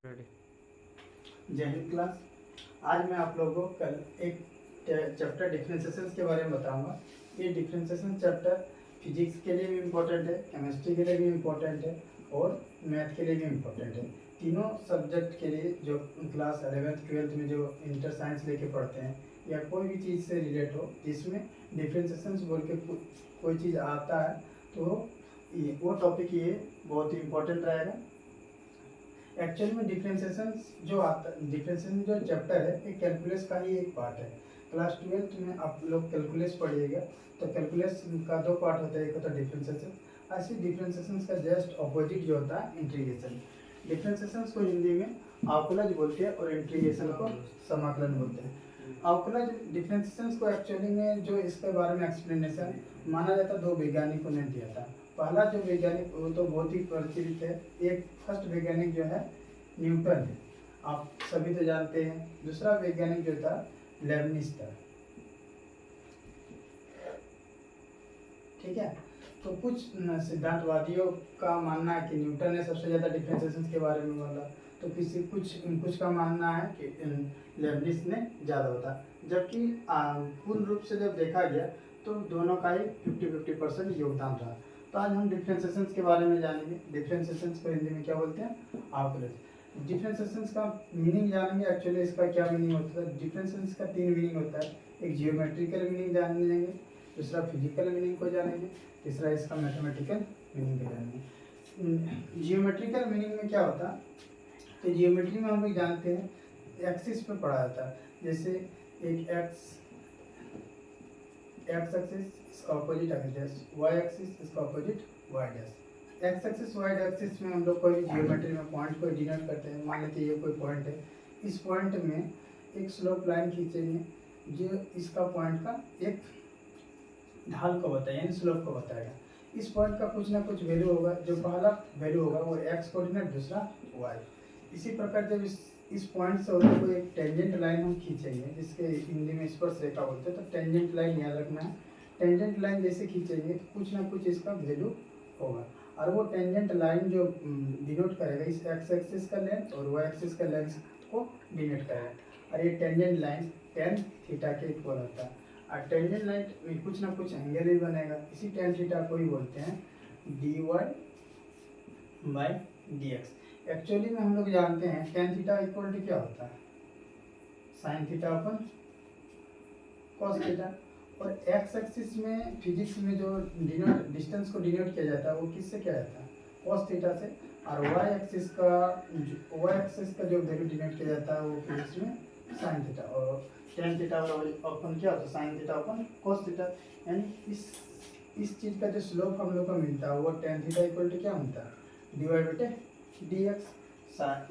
जय हिंद क्लास। आज मैं आप लोगों को कल एक चैप्टर डिफरेंशिएशन के बारे में बताऊंगा। ये डिफरेंशिएशन चैप्टर फिजिक्स के लिए भी इम्पोर्टेंट है, केमिस्ट्री के लिए भी इम्पोर्टेंट है और मैथ के लिए भी इम्पोर्टेंट है। तीनों सब्जेक्ट के लिए जो क्लास 11th-12th में जो इंटर साइंस लेके पढ़ते हैं या कोई भी चीज़ से रिलेट हो जिसमें डिफरेंशिएशन बोल के कोई चीज़ आता है तो वो टॉपिक ये बहुत ही इम्पोर्टेंट रहेगा। एक्चुअल में डिफरेंशिएशन जो चैप्टर है ये कैलकुलस का ही एक पार्ट है। क्लास 12th में आप लोग कैलकुलस पढ़िएगा तो कैलकुलस का दो पार्ट होता है, एक होता है डिफरेंशिएशन, ऐसे डिफरेंशिएशन का जस्ट अपोजिट जो होता है इंटीग्रेशन। डिफरेंशिएशन को हिंदी में अवकलज बोलते हैं और इंटीग्रेशन को समाकलन बोलते हैं। अवकलज डिफरेंशिएशन को एक्चुअली में जो इसके बारे में एक्सप्लेनेशन माना जाता है दो वैज्ञानिकों ने दिया था। पहला जो वैज्ञानिक वो तो बहुत ही प्रचलित है, एक फर्स्ट वैज्ञानिक जो है न्यूटन है, आप सभी तो जानते हैं। दूसरा वैज्ञानिक जो था लेबनिज था, ठीक है। तो कुछ सिद्धांतवादियों का मानना है कि न्यूटन ने सबसे ज़्यादा डिफरेंशिएशन के बारे में बोला, तो कुछ का मानना है कि लेबनिज ने ज़्यादा होता, जबकि पूर्ण रूप से जब देखा गया तो दोनों का ही 50-50% योगदान रहा। तो आज हम डिफरेंशिएशन के बारे में जानेंगे। डिफरेंशिएशन को हिंदी में क्या बोलते हैं? अवकलज। डिफरेंशिएशन का मीनिंग जानेंगे। एक्चुअली इसका क्या मीनिंग होता है? डिफरेंशिएशन का 3 मीनिंग होता है। एक जियोमेट्रिकल मीनिंग जानेंगे, दूसरा फिजिकल मीनिंग को जानेंगे, तीसरा इसका मैथमेटिकल मीनिंग को जानेंगे। जियोमेट्रिकल मीनिंग में क्या होता है? तो जियोमेट्री में हम लोग जानते हैं एक्सिस पे पढ़ा जाता है। जैसे एक एक्स एक्सिस इसका ऑपोजिट एक्सिस, वाई एक्सिस इसका opposite y dash. X axis y axis में हम लोग कोई जियोमेट्री में पॉइंट को डिनोट करते हैं। मान लेते हैं ये कोई पॉइंट है, इस पॉइंट में एक स्लोप लाइन खींचेंगे जो इसका पॉइंट का एक ढाल को बताएगा, यानी स्लोप को बताएगा। इस पॉइंट का कुछ ना कुछ वैल्यू होगा, जो पहला वैल्यू होगा वो एक्स कोऑर्डिनेट, दूसरा वाई। इसी प्रकार जब इस पॉइंट से होकर कोई एक टेंजेंट लाइन हम खींचेंगे, जिसके हिंदी में स्पर्श रेखा बोलते हैं, तो टेंजेंट लाइन याद रखना है। टेंजेंट लाइन जैसे खींचेंगे तो कुछ ना कुछ इसका वैल्यू होगा, और वो टेंजेंट लाइन जो डिनोट करेगा इस एक्स एक्सिस का लेंथ और वाई एक्सिस का लेंथ को डिनोट करेगा। और ये टेंजेंट लाइन टेन थीटा के इक्वल होता है। और टेंजेंट लाइन में कुछ ना कुछ एंगल ही बनेगा, इसी टेन थीटा को ही बोलते हैं d Y by D x. Actually में हम लोग जानते हैं टेन थीटा इक्वल टू क्या होता है? साइन थीटा अपन कॉस थीटा। और एक्स एक्सिस में फिजिक्स में जो डिस्टेंस को डिनोट किया जाता है वो किससे किया जाता है? कॉस थीटा से। और वाई एक्सिस का जो वैल्यू डिनोट किया जाता है वो फिजिक्स में साइन थीटा। और टेन थीटा अपन क्या होता है? साइन थीटा अपन कॉस थीटा। यानी इस चीज़ का जो स्लोप हम लोग को मिलता है वो टेन थीटा इक्वल टू क्या मिलता है? डी वाई बटे डी एक्स।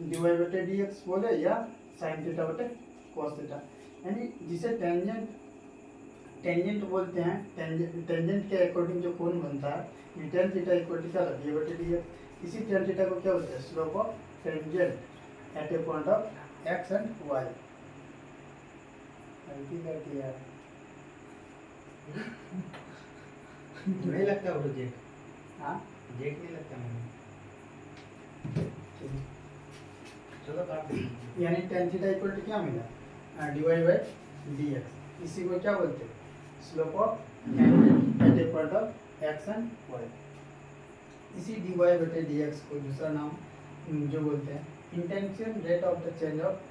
डी वाई बटे डी एक्स बोले या साइन थीटा बटे कॉस थीटा। यानी जिसे टेंजेंट बोलते हैं, टेंजेंट के अकॉर्डिंग जो कोण बनता है टेन थीटा इक्वल टू क्या होता है? डी बटे डी एक्स। इसी टेन थीटा को क्या बोलते हैं? Slope of tangent at a point of x and y. नहीं लगता वो जेक? हाँ जेक नहीं लगता मुझे। चलो काट। यानी टेन थीटा इक्वल टू क्या मिला? D Y by D x. इसी को क्या बोलते हैं? Slope of tangent at a point of x and Y. इसी डी वाई बटे डी एक्स को दूसरा नाम जो बोलते हैं इंटेंशियल rate of the change of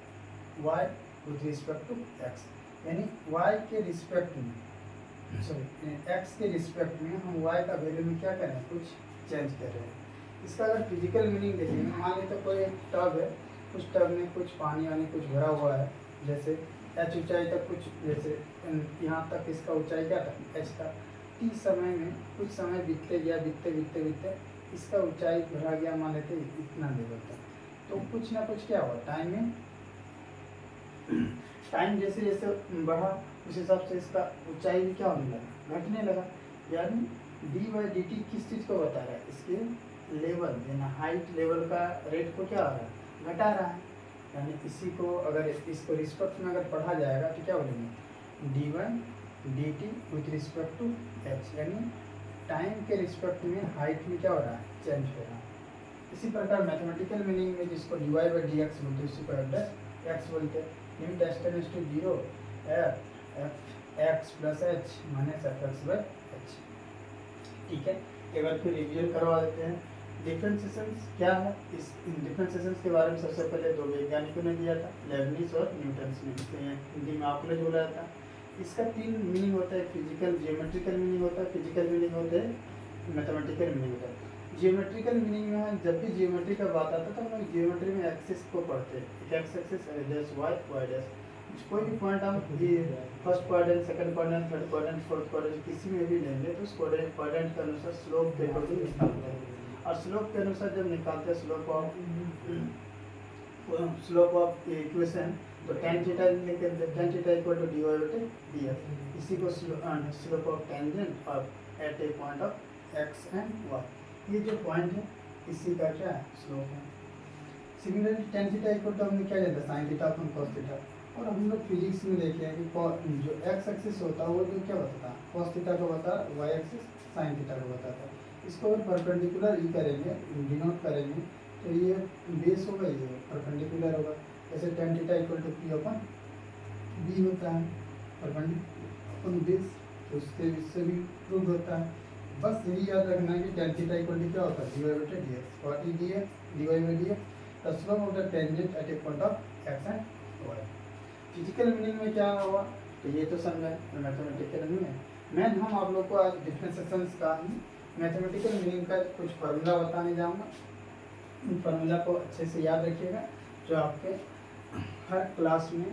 Y with respect to X. यानी वाई के रिस्पेक्ट में, सॉरी एक्स के रिस्पेक्ट में हम वाई का वैल्यू में क्या करें? कुछ चेंज कर रहे हैं। इसका अगर फिजिकल मीनिंग देखेंगे, मान लीजिए तो कोई एक टब है, उस टब में कुछ पानी वानी कुछ भरा हुआ है, जैसे एच ऊंचाई तक कुछ, जैसे यहाँ तक इसका ऊंचाई क्या था? एच था। टी समय में कुछ समय बीतते गया, बीतते इसका ऊंचाई बढ़ा गया, मान लेते इतना लेवल तक। तो कुछ ना कुछ क्या हुआ? टाइम जैसे जैसे बढ़ा उस हिसाब से इसका ऊंचाई भी क्या होने लगा? घटने लगा। यानी डी बाई डी टी किस चीज़ को बता रहा है? इसके लेवल, यानी हाइट लेवल का रेट को क्या हो रहा है? घटा रहा है। यानी इसी को अगर इसको रिस्पेक्ट में अगर पढ़ा जाएगा तो क्या बोलेंगे? D by d t with respect to h. यानी टाइम के रिस्पेक्ट में हाइट में क्या हो रहा है? चेंज हो रहा है। इसी प्रकार मैथमेटिकल मीनिंग में जिसको dy बाई डी एक्स बोलते हैं उसको f डैश एक्स बोलते हैं। Limit s tends to 0 f x plus h minus f x by h। ठीक है, एक बार फिर रिवीजन करवा देते हैं। डिफरेंशिएशंस क्या है, इस डिफरेंशिएशंस के बारे में सबसे पहले दो वैज्ञानिकों ने दिया था, लेबनिज और न्यूटन ने। इसे हिंदी में आकलन बोला जाता है। इसका तीन मीनिंग होता है, फिजिकल जियोमेट्रिकल मीनिंग होता है, फिजिकल मीनिंग होता है, मैथमेटिकल मीनिंग होता है। जियोमेट्रिकल मीनिंग में जब भी जियोमेट्री का बात आता है तो हम लोग जियोमेट्री में एक्सिस को पढ़ते हैं, x axis dash y dash. कोई भी पॉइंट हम first quadrant, second quadrant, third quadrant, fourth quadrant किसी में भी लेंगे तो उस क्वाड्रेंट के अनुसार स्लोप के अकॉर्डिंग निकालते हैं। और स्लोप के अनुसार जब निकालते हैं स्लोप ऑफ इक्वेशन तो tan थीटा लेके tan theta equal to dy by dx, इसी को slope of tangent of at a point of x and y। ये जो पॉइंट है इसी का क्या है, स्लोप है। Similarly tan theta equal to हमने क्या लिया था, sin theta upon cos theta. और हम लोग फिजिक्स में देखे हैं कि जो x एक्सिस होता है वो जो क्या बताता है, cos थीटा को बता, y एक्सिस sin थीटा को बताता है। इसको अगर परपेंडिकुलर ही करेंगे, डिनोट करेंगे तो ये बेस होगा, ये परपेंडिकुलर होगा। जैसे tan theta equal to p upon b होता है, परपेंडिकुलर अपन बेस, तो इससे भी प्रूव होता है। बस यही याद रखना है कि tan थीटा इक्वल टू क्या होता है, dy by dx। What is dx, dy by dx the slope of the tangent at a point of x and y। Physical meaning में क्या हुआ तो ये तो समझा है, मैथमेटिकल में मैं हम आप लोग को आज डिफरेंशिएशंस का मैथमेटिकल मीनिंग का कुछ फार्मूला बताने जाऊंगा। उन फार्मूला को अच्छे से याद रखिएगा, जो आपके हर क्लास में,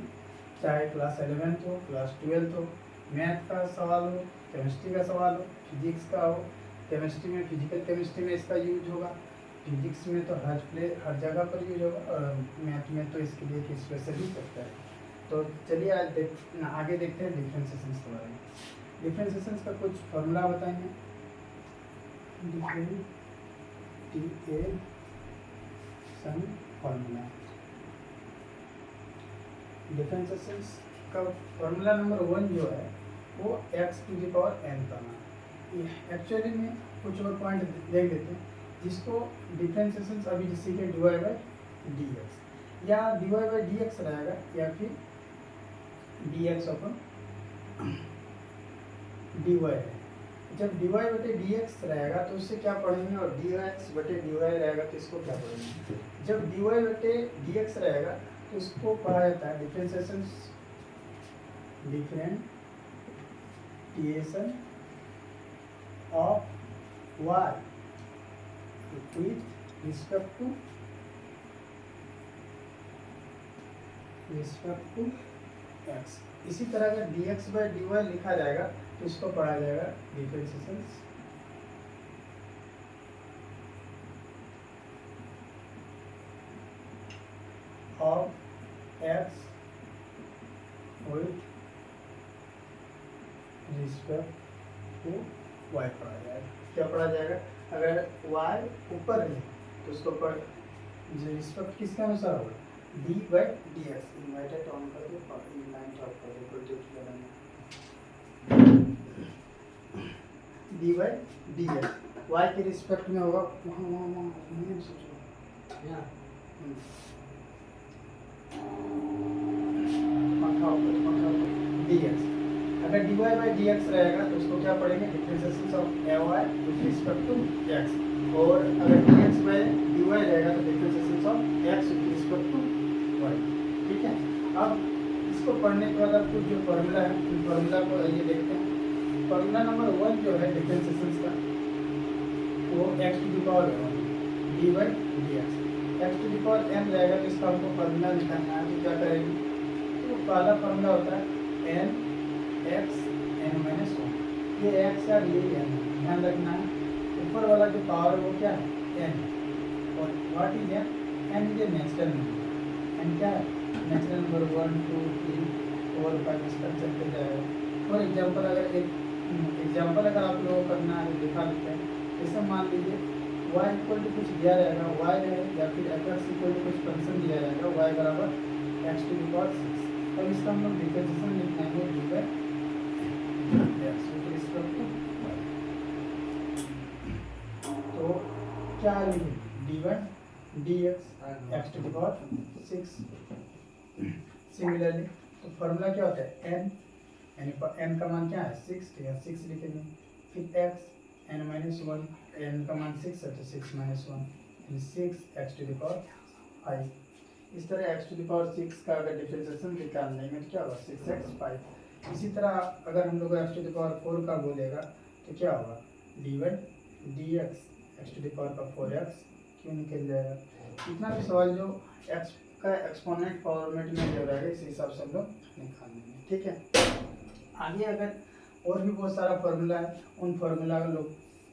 चाहे क्लास 11th हो, क्लास 12th हो, मैथ का सवाल हो, केमिस्ट्री का सवाल हो, फिजिक्स का हो। केमिस्ट्री में, फिजिकल केमिस्ट्री में इसका यूज होगा, फिजिक्स में तो हर जगह पर यूज होगा, और मैथ में तो इसके लिए एक स्पेशल ही सकता है। तो चलिए आज आगे देखते हैं डिफरेंशिएशंस के बारे में। डिफरेंशिएशंस का कुछ फार्मूला बताएंगे। डिफरेंशिएशन फार्मूला, डिफरेंशिएशंस का फार्मूला नंबर 1 जो है वो x to the power n करना। एक्चुअली में कुछ और पॉइंट देख लेते हैं जिसको डिफरेंशिएशंस अभी जैसे कि dy बाई dx, या dy बाई dx रहेगा या फिर dx अपन dy है। जब dy बटे dx रहेगा तो उससे क्या पढ़ेंगे, और dx बटे dy रहेगा तो इसको क्या पढ़ेंगे। जब dy बटे dx रहेगा तो इसको पढ़ा जाता है differentiation of y with respect to x। इसी तरह अगर dx बाई dy लिखा जाएगा तो इसको पढ़ा जाएगा differentiation of x with respect to y पढ़ा जाएगा। क्या पढ़ा जाएगा, अगर y ऊपर है तो उसको पढ़ रिस्पेक्ट किसके अनुसार होगा, D by D x. Inverted on कर दो और लाइन ऑफ कर दो, कोई दिक्कत नहीं। D by D x y के रिस्पेक्ट में होगा, नहीं सोचो यहाँ डी एक्स। अगर d Y by D x रहेगा तो उसको क्या पढ़ेंगे, differentiation of a y with respect to x. और अगर d x by d y रहेगा तो differentiation of x with respect to y. ठीक है, अब इसको पढ़ने के बाद आपको जो फॉर्मूला है उस फॉर्मूला को आइए देखते हैं। फॉर्मूला नंबर 1 जो है डिफरेंशिएशन का वो x to the power d by D x. X to the power n रहेगा तो इसका हमको फॉर्मूला निकालना है, तो क्या करेंगे, तो पहला फॉर्मूला होता है n x n माइनस 1। ये x और ये n, ध्यान रखना है। ऊपर वाला जो पावर है वो क्या है, n। और what is n, n is a natural number. n क्या है, नेचुरल नंबर 1 2 3 4 5 इस तरह चलते जाएगा। फॉर एग्जांपल अगर एक एग्जांपल अगर आप लोगों को करना है दिखा देते हैं। जैसे मान लीजिए y इक्वल टू कुछ दिया रहेगा, y है या फिर f(x) इक्वल टू कुछ फंक्शन दिया रहेगा, y बराबर x टू द पावर 6। तब इसका हम लोग डिफरेंशिएशन लिखेंगे d by x with respect to y। तो क्या लिखेंगे, d by dx x to the power 6। Similarly तो फॉर्मूला क्या होता है n, यानी n का मान क्या है 6, तो यहाँ 6 लिखेंगे। फिर x n माइनस 1, n का मान 6 है तो 6 माइनस 1 यानी 6 x to the power 5। इस तरह x to the power 6 का अगर डिफरेंशिएशन निकालने में तो क्या होगा 6x 5। इसी तरह अगर हम लोग x to the power 4 का बोलेगा तो क्या होगा dy dx x to the power का 4x क्यों निकल जाएगा। इतना भी सवाल जो x का एक्सपोनेंट फॉर्मेट में जो रहेगा इस हिसाब से हम लोग निकाल लेंगे, ठीक है। आगे अगर और भी बहुत सारा फार्मूला है, उन फार्मूला का लोग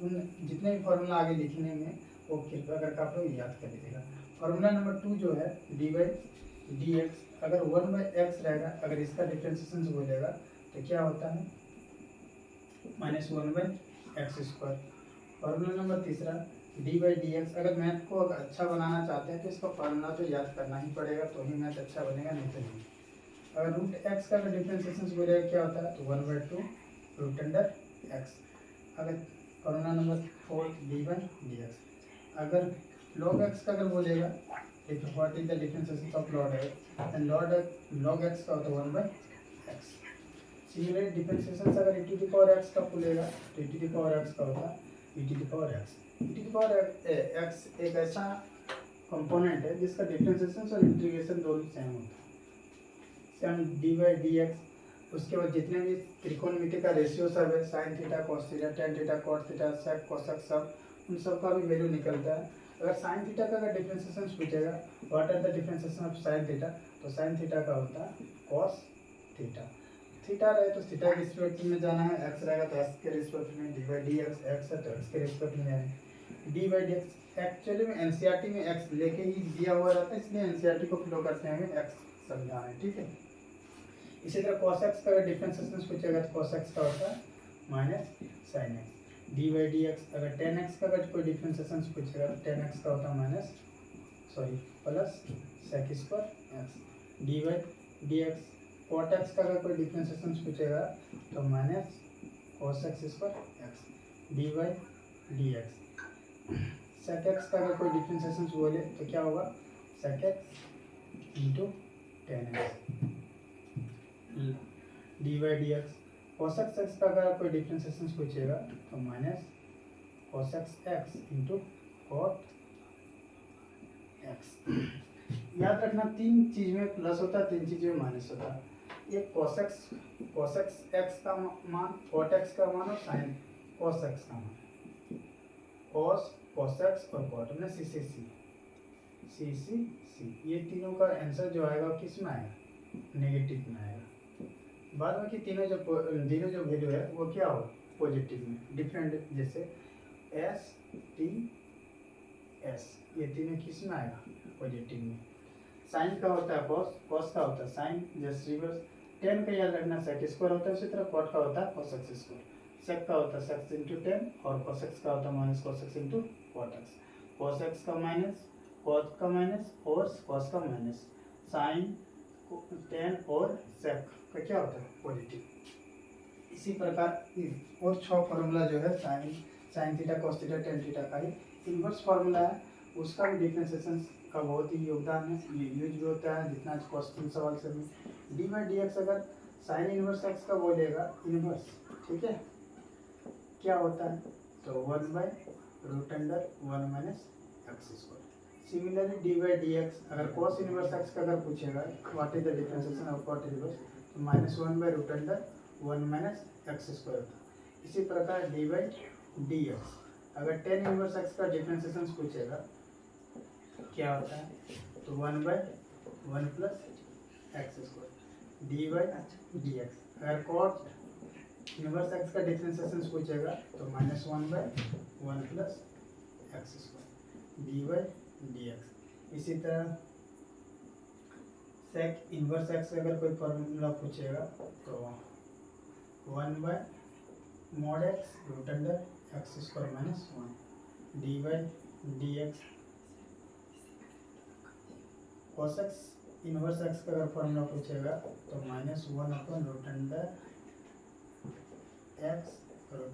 उन जितने भी फार्मूला आगे लिखने में वो कृपया करके आप लोग याद कर लीजिएगा। फार्मूला नंबर 2 जो है डी बाई डी एक्स, अगर 1/x रहेगा, अगर इसका डिफ्रेंशिएशन से बोलेगा तो क्या होता है -1/x²। फार्मूला नंबर तीसरा डी बाई डी एक्स, अगर मैथ को अगर अच्छा बनाना चाहते हैं तो इसका फार्मूला तो याद करना ही पड़ेगा, तो ही मैथ अच्छा बनेगा, नहीं तो नहीं। अगर रूट एक्स का अगर डिफ्रेंशिएशन से बोलेगा क्या होता है तो 1/2 रूट अंडर एक्स। अगर formula number 4 d by D x, अगर लॉग एक्स का अगर बोलेगा what is the differentiation of log x, and log x का होता है 1/x। सिमिलरली डिफ्रेंशिएशन से अगर e to the power x का बोलेगा तो e to the power x का होता है e to the power x। e to the power x एक ऐसा कंपोनेंट है जिसका डिफरेंशिएशन और इंटीग्रेशन दोनों सेम होता है। Same d by D x, उसके बाद जितने भी त्रिकोणमिति का रेशियो सब है sine theta cos theta tan theta cot theta sec cosec सब, उन सब का भी वैल्यू निकलता है। अगर साइन थीटा का अगर डिफरेंशिएशन पूछेगा what are the differentiation of sine theta, तो साइन थीटा का होता है कॉस थीटा। थीटा रहे तो थीटा के रिस्पेक्ट में जाना है, एक्स रहेगा तो एक्स के रिस्पेक्ट में, D by D x x है तो एक्स के रिस्पेक्ट में जाना है। D by D x actually में एनसीईआरटी में एक्स लेके ही दिया हुआ रहता है, इसलिए एनसीईआरटी को फ्लो करते हैं हमें एक्स समझाना है, ठीक है। इसी तरह cos x का डिफरेंशिएशन पूछेगा तो cos x का होता है minus sin x। D by D x, अगर tan x का अगर कोई डिफरेंशिएशन पूछेगा तो tan x का होता है plus sec square x। D by D x cot x का अगर कोई डिफरेंशिएशन पूछेगा तो minus cos x square x। D by D x sec x का अगर कोई डिफरेंशिएशन बोले तो क्या होगा sec x into tan x। D by D x cosec x का अगर कोई डिफरेंशिएशन पूछेगा तो minus cosec x into cot x. याद रखना तीन चीज में प्लस होता है, तीन चीज में माइनस होता है। एक कोसेक एक्स का मान, कॉट एक्स का मान और साइन कोस एक्स का मान। कोस कोसेक और कॉट में सी ये तीनों का आंसर जो आएगा किस में आएगा नेगेटिव में आएगा। बाद में कि तीनों जो वैल्यू है वो क्या हो पॉजिटिव में, डिफरेंट जैसे एस टी एस, ये तीनों किस में आएगा पॉजिटिव में। साइन का होता है कॉस, कॉस का होता है साइन जस्ट रिवर्स। टेन का याद रखना सेक स्क्वायर होता है, उसी तरह कॉट का होता है कोसेक स्क्वायर। सेक का होता है सेक्स इंटू टेन और कोसेक्स का होता है माइनस कोसेक्स इंटू कॉट एक्स। कोसेक्स का माइनस, कॉट का माइनस और कॉस का माइनस, साइन टेन और सेक का क्या होता है पॉजिटिव। इसी प्रकार और 6 फार्मूला जो है sine theta cos theta tan theta का ही इन्वर्स फार्मूला है, उसका भी डिफरेंशिएशन का बहुत ही योगदान है, ये यूज भी होता है जितना क्वेश्चन सवाल से भी। डी बाई डी एक्स अगर साइन इनवर्स एक्स का बोलेगा इनवर्स, ठीक है, क्या होता है तो 1/√1 minus x square. Similarly D by D x अगर cos इनवर्स एक्स का अगर पूछेगा what is the differentiation of cot inverse तो -1/√1 माइनस एक्स स्क्वायर होता। इसी प्रकार डी बाई डी एक्स अगर tan इनवर्स एक्स का डिफरेंशिएशन पूछेगा क्या होता है तो 1/1 plus x square. D by D x अगर cot इनवर्स एक्स का डिफरेंशिएशन पूछेगा तो -1/1 plus x square D by D x. इसी तरह सेक इनवर्स एक्स अगर कोई फॉर्मूला पूछेगा तो 1/mod x root under X square minus 1 D by D X. Cosec x inverse X का अगर फॉर्मूला पूछेगा तो -1/√x root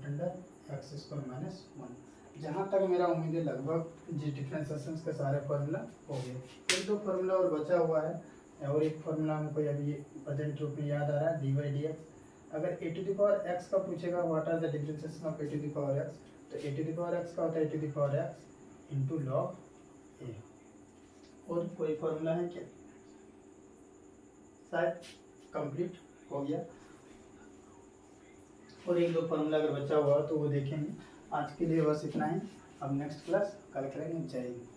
under X square minus 1 जहाँ तक मेरा उम्मीद है लगभग जी डिफ्रेंसिएशन के सारे फार्मूला हो गए। एक दो फार्मूला और बचा हुआ है, और एक फार्मूला हमको अभी प्रेजेंट रूप में याद आ रहा है, डी वाई डी एक्स। अगर A to the power X का पूछेगा what are the differentiation of A to the power X, तो A to the power X का होता है A to the power X into log A. और कोई formula है क्या? शायद कंप्लीट हो गया। और एक दो फार्मूला अगर बचा हुआ तो वो देखेंगे। आज के लिए बस इतना ही। अब नेक्स्ट क्लास कल करेंगे। जय हिंद।